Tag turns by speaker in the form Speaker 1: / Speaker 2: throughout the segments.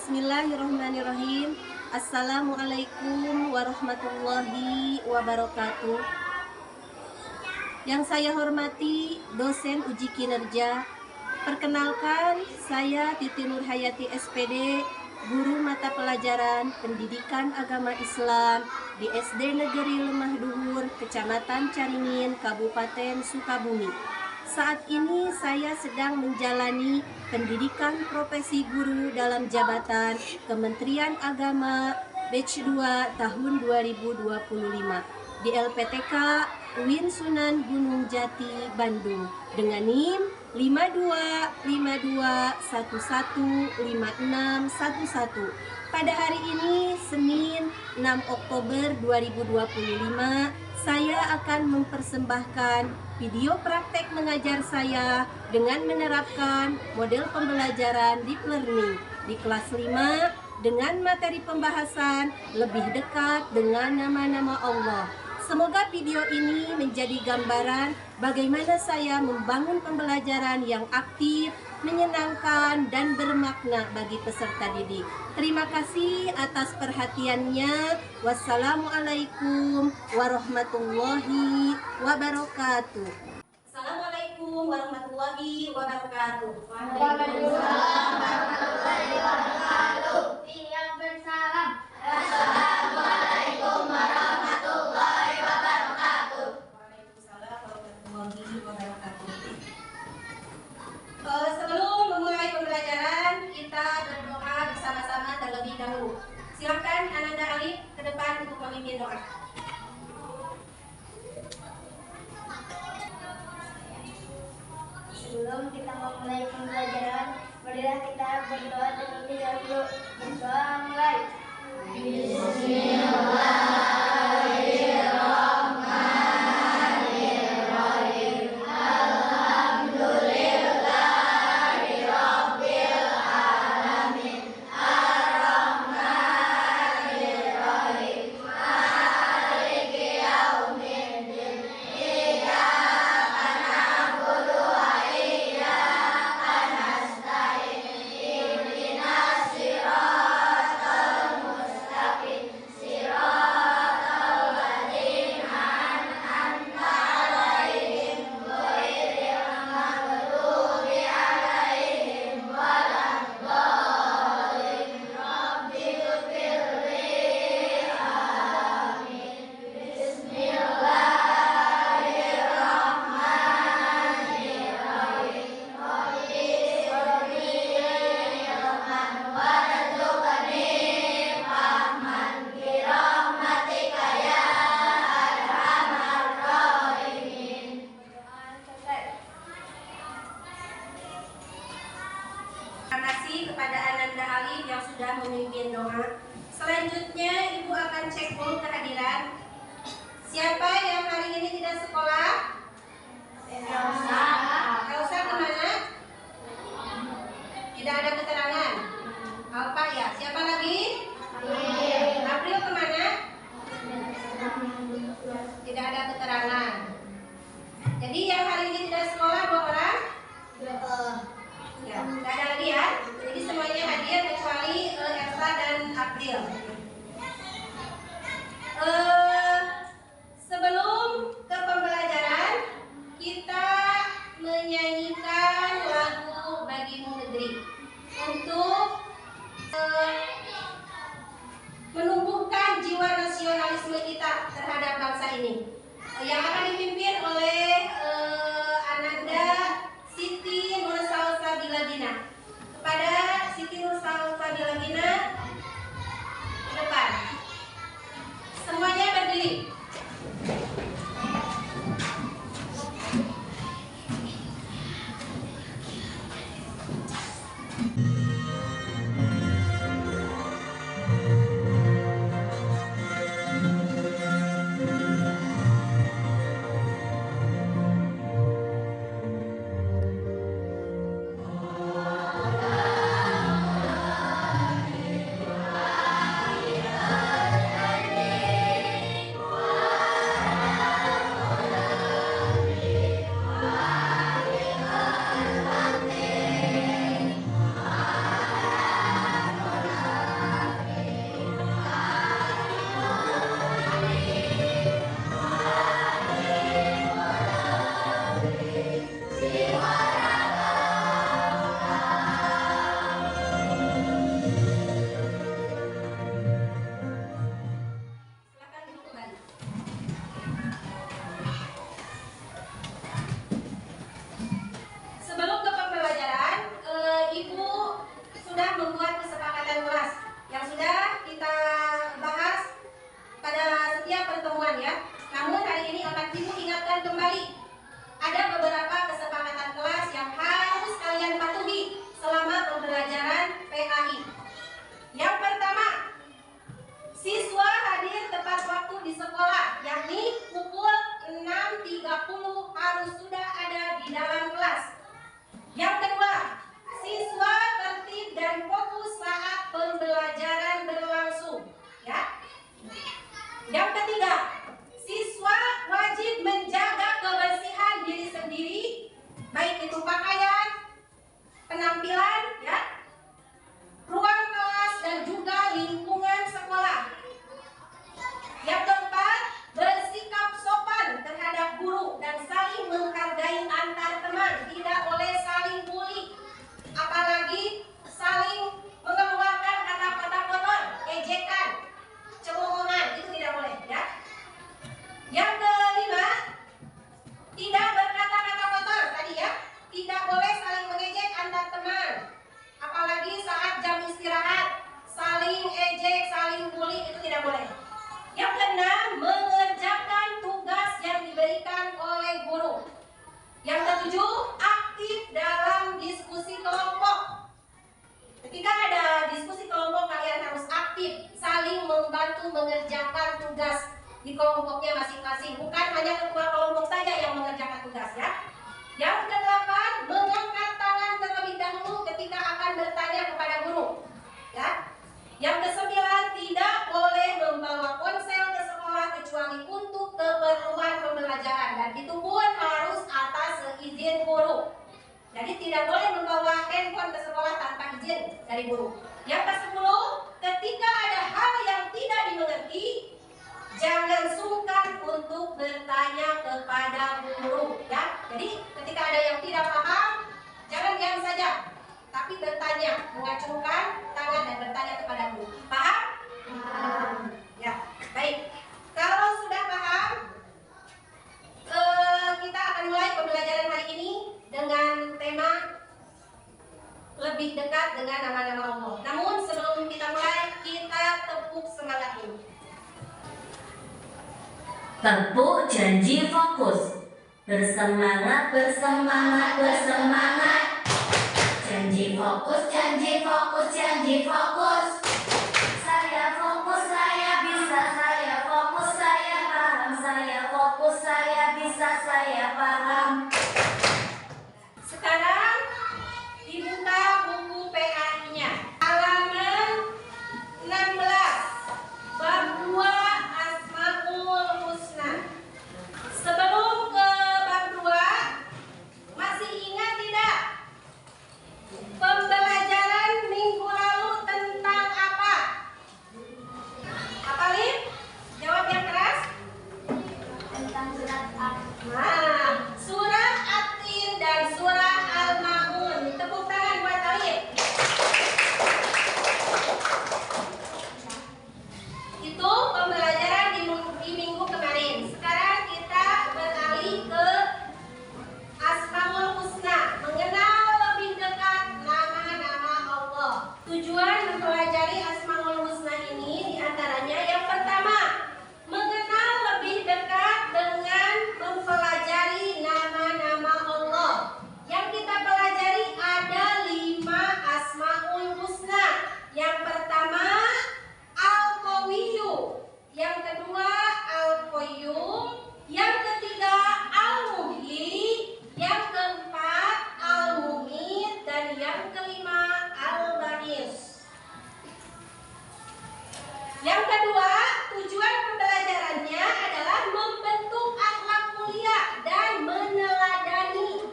Speaker 1: Bismillahirrahmanirrahim. Assalamualaikum warahmatullahi wabarakatuh. Yang saya hormati dosen uji kinerja. Perkenalkan, saya Titi Nurhayati SPD, guru mata pelajaran Pendidikan Agama Islam di SD Negeri Lemah Duhur, Kecamatan Caringin, Kabupaten Sukabumi. Saat ini saya sedang menjalani pendidikan profesi guru dalam jabatan Kementerian Agama Batch 2 tahun 2025 di LPTK UIN Sunan Gunung Jati, Bandung dengan NIM 5252115611. Pada hari ini, Senin 6 Oktober 2025, saya akan mempersembahkan video praktek mengajar saya dengan menerapkan model pembelajaran deep learning di kelas 5 dengan materi pembahasan lebih dekat dengan nama-nama Allah. Semoga video ini menjadi gambaran bagaimana saya membangun pembelajaran yang aktif, menyenangkan, dan bermakna bagi peserta didik. Terima kasih atas perhatiannya. Wassalamualaikum warahmatullahi wabarakatuh. Assalamualaikum warahmatullahi wabarakatuh.
Speaker 2: Waalaikumsalam warahmatullahi wabarakatuh. Yang bersalam. Assalamualaikum warahmatullahi wabarakatuh.
Speaker 1: Waalaikumsalam warahmatullahi wabarakatuh. Sebelum memulai pembelajaran, kita berdoa bersama-sama terlebih dahulu. Silakan Ananda Alif ke depan untuk memimpin doa.
Speaker 2: Sebelum kita memulai pembelajaran, marilah kita berdoa terlebih dahulu. Berdoa mulai. Bismillahirrahmanirrahim. Alhamdulillahi rabbil alamin. Ar-Rahmanir-Rahim. Maliki yaumiddin. Iyyaka na'budu wa iyyaka nasta'in. Ihdinas siratal mustaqim. Siratal ladzina an'amta 'alaihim ghairil maghdubi 'alaihim waladdallin. Rabbighfirli. Amin. Bismillahirrahmanirrahim. Rabbi shrahli ilman warzuqni fahman birahmatika ya arhamar rahimin.
Speaker 1: Terima kasih kepada Ananda Alif yang sudah memimpin doa. Selanjutnya Ibu akan cek roll kehadiran. Siapa yang hari ini tidak sekolah? Elsa kemana? Tidak ada keterangan. Alfa ya. Siapa lagi? April kemana? Tidak ada keterangan. Jadi yang hari ini tidak sekolah 2 orang? Ya, tidak ada lagi ya. Jadi semuanya hadir kecuali Elsa dan April. Sebelum ke pembelajaran, kita menyanyikan lagu Bagimu Negeri untuk menumbuhkan jiwa nasionalisme kita terhadap bangsa ini. Yang akan dipimpin oleh Ananda Siti Nursalsabila Gina. Kepada Siti Nursalsabila Gina, ke depan. Semuanya satu mengerjakan tugas di kelompoknya masing-masing. Bukan hanya ketua kelompok saja yang mengerjakan tugas ya. Yang kedelapan, mengangkat tangan terlebih dahulu ketika akan bertanya kepada guru. Ya. Yang kesembilan, tidak boleh membawa ponsel ke sekolah kecuali untuk keperluan pembelajaran, dan itu pun harus atas izin guru. Jadi tidak boleh membawa handphone ke sekolah tanpa izin dari guru. Yang kesepuluh, ketika ada hal yang tidak dimengerti, jangan sungkan untuk bertanya kepada guru. Ya, jadi ketika ada yang tidak paham, jangan diam saja, tapi bertanya, mengacungkan tangan dan bertanya kepada guru. Paham? Paham. Ya, baik. Kalau sudah paham, kita akan mulai pembelajaran hari ini dengan tema lebih dekat dengan nama-nama Allah. Namun sebelum kita mulai, kita tepuk semangat dulu.
Speaker 3: Tepuk janji fokus. Bersemangat, bersemangat, bersemangat. Janji fokus, janji fokus, janji fokus. Saya fokus, saya bisa, saya fokus, saya paham, saya fokus, saya bisa, saya paham.
Speaker 1: Sekarang dibuka buku PAI-nya. Halaman 16. Bab 2 Asmaul Husna. Sebelum ke bab 2, masih ingat tidak? Pembelajaran minggu lalu tentang apa? Apa, Lim? Jawab yang keras.
Speaker 2: Tentang surat
Speaker 1: Nah, surat At-Tin dan surah Al-Ma'un. Tepuk tangan buat Alif. Itu pembelajaran di minggu kemarin. Sekarang kita beralih ke Asmaul Husna, mengenal lebih dekat nama-nama Allah. Tujuan mempelajari Asmaul Husna ini diantaranya yang pertama, mengenal lebih dekat dengan mempelajari nama-nama Allah. Yang kita pelajari ada 5 Asmaul Husna. Yang pertama Al-Qawiyyu, yang kedua Al-Qayyum, yang ketiga Al-Muhyi, yang keempat Al-Mumit, dan yang kelima Al-Ba'is. Yang kedua, tujuan pembelajarannya adalah membentuk akhlak mulia dan meneladani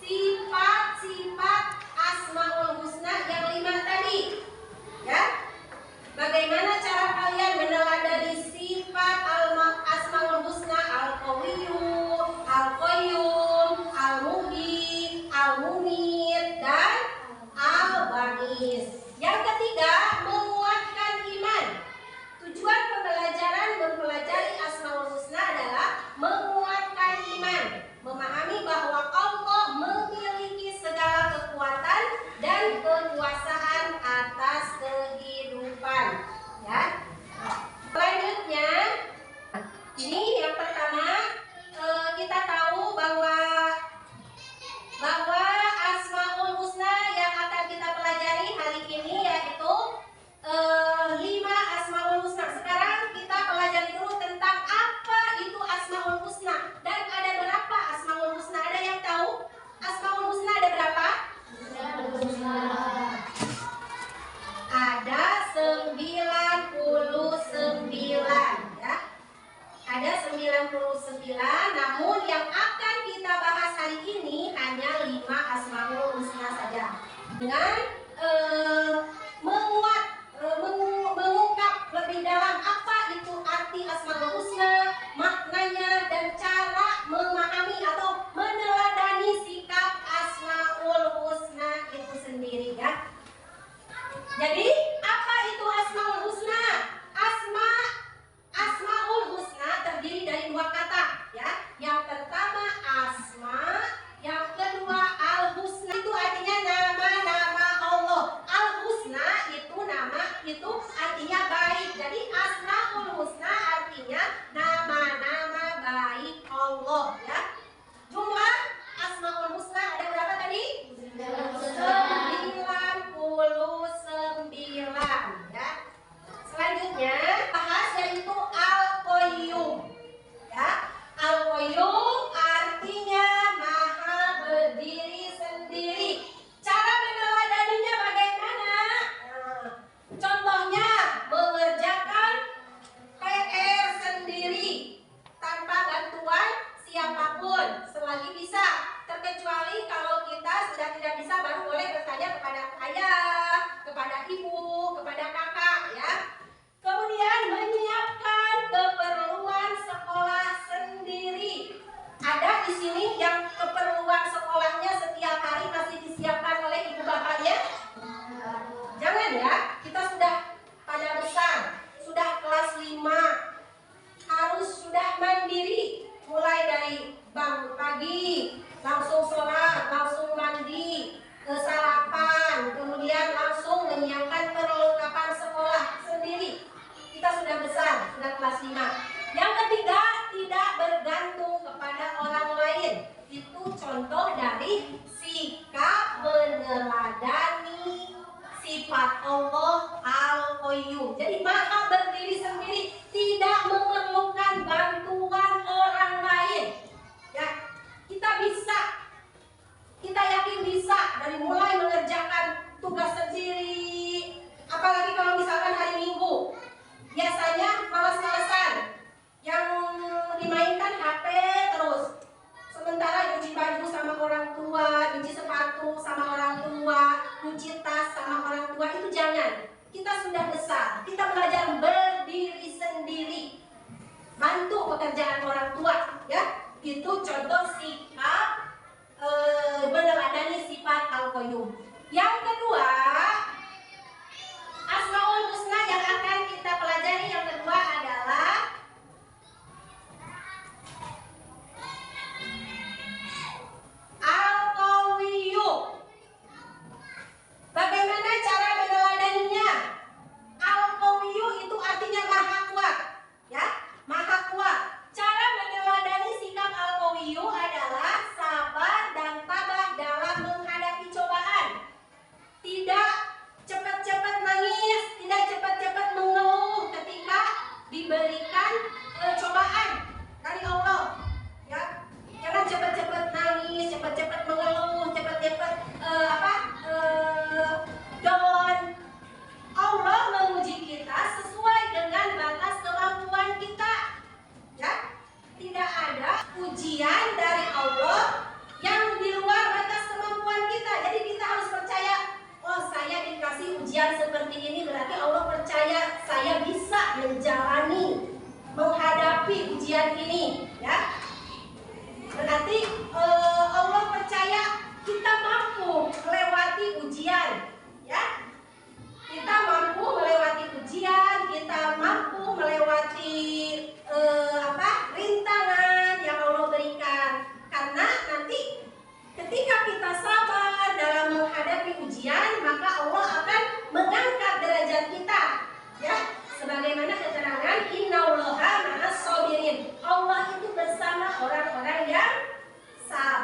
Speaker 1: sifat-sifat Asmaul Husna yang 5 tadi. Ya, bagaimana cara kalian meneladani sifat Asmaul Husna? Al-Qawiyyu, Al-Qayyum, Al-Muhyi, Al-Mumit, dan Al-Ba'is. Yang ketiga, menguatkan iman. Tujuan pembelajaran mempelajari Asmaul Husna adalah menguatkan iman, memahami bahwa Allah memiliki segala kekuatan dan kekuasaan atas kehidupan. Ya. Selanjutnya, ini yang pertama, kita tahu bahwa Asmaul Husna yang akan kita pelajari hari ini yaitu 5 Asmaul Husna. Sekarang kita pelajari dulu tentang apa itu Asmaul Husna dan ada berapa Asmaul Husna. Ada yang tahu Asmaul Husna ada berapa? Ada 99 ya. Ada 99, namun yang akan kita bahas hari ini hanya 5 Asmaul Husna saja. Dengan mengungkap lebih dalam apa itu arti Asmaul Husna, maknanya, dan cara memahami atau meneladani sikap Asmaul Husna itu sendiri ya. Jadi apa itu Asmaul Husna? Asmaul Husna terdiri dari 2 kata ya. Yang pertama asma, yang kedua al-husna. Itu artinya nama-nama Allah. Al-husna itu nama, itu artinya baik. Jadi Asmaul Husna artinya nama-nama baik Allah ya. Jumlah Asmaul Husna ada berapa tadi? 99 ya. Selanjutnya, ibu, kepada kakak ya. Kemudian menyiapkan keperluan sekolah sendiri. Ada di sini yang keperluan sekolahnya setiap hari masih disiapkan oleh ibu bapaknya? Jangan ya, kita sudah pada besar, sudah kelas 5, harus sudah mandiri. Mulai dari bangun pagi, langsung sholat, langsung mandi, sarapan, kemudian langsung menyiapkan perlengkapan sekolah sendiri. Kita sudah besar, sudah kelas 5. Yang ketiga, tidak bergantung kepada orang lain. Itu contoh dari sikap meneladani sifat Allah Al-Qayyum. Jadi maha berdiri sendiri, tidak memerlukan bantuan orang lain. Ya, kita bisa, kita yakin bisa dari mulai mengerjakan tugas sendiri. Apalagi kalau misalkan hari Minggu, biasanya malas-malasan, yang dimainkan HP terus. Sementara nyuci baju sama orang tua, nyuci sepatu sama orang tua, nyuci tas sama orang tua, itu jangan. Kita sudah besar, kita belajar berdiri sendiri, bantu pekerjaan orang tua, ya. Itu contoh sikap meneladani sifat Al-Qayyum. Yang kedua, Asmaul Husna yang akan kita pelajari yang kedua adalah Al-Qawiyyu. Bagaimana cara meneladaninya? Al-Qawiyyu itu artinya maha kuat, ya, maha kuat. Cara meneladani sikap Al-Qawiyyu adalah sabar dan tabah dalam menghadapi cobaan. Tidak cepat-cepat nangis, tidak cepat-cepat mengeluh ketika diberikan cobaan dari Allah, ya. Jangan cepat-cepat nangis, cepat-cepat mengeluh, cepat-cepat down. Allah menguji kita sesuai dengan batas kemampuan kita, ya. Tidak ada ujian dari Allah yang di luar batas kemampuan kita. Jadi kita harus percaya, oh saya dikasih ujian seperti ini, berarti Allah percaya saya bisa menjalani, menghadapi ujian ini, ya. Berarti Allah percaya kita mampu melewati ujian, ya. Kita mampu melewati ujian, kita mampu melewati rintangan yang Allah berikan. Karena nanti ketika kita sabar dalam menghadapi ujian, maka Allah akan mengangkat derajat kita, ya. Sebagaimana keterangan Innallaha ma'as sabirin. Allah itu bersama orang-orang yang sabar.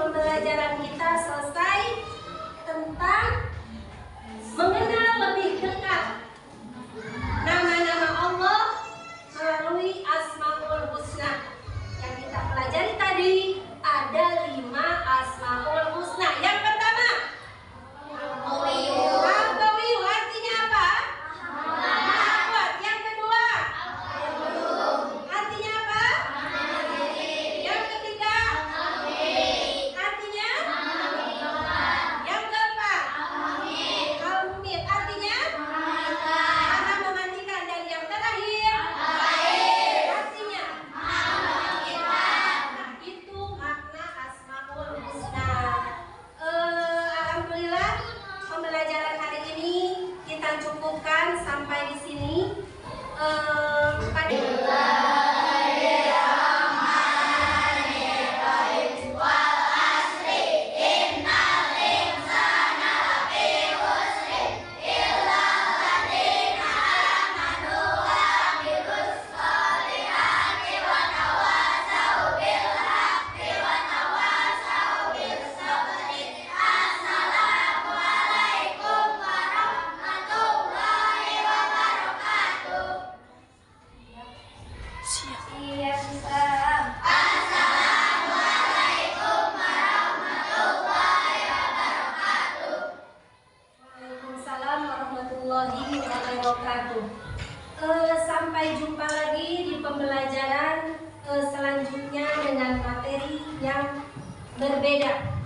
Speaker 1: pembelajaran kita selesai tentang mengenal lebih dekat nama-nama Allah melalui Asmaul Husna. Yang kita pelajari tadi ada 5 Asmaul Husna. Yang pertama, Al-Qawiyu, artinya apa? Kuat. Yang kedua, artinya apa? Yang ketiga, artinya? Yang keempat, Al-Mumit, artinya? Maha mematikan. Dan yang terakhir, artinya? Nah, itu makna Asmaul Husna. Alhamdulillah, pembelajaran hari ini kita cukupkan sampai di sini. Waalaikumsalam warahmatullahi wabarakatuh. Sampai jumpa lagi di pembelajaran selanjutnya dengan materi yang berbeda.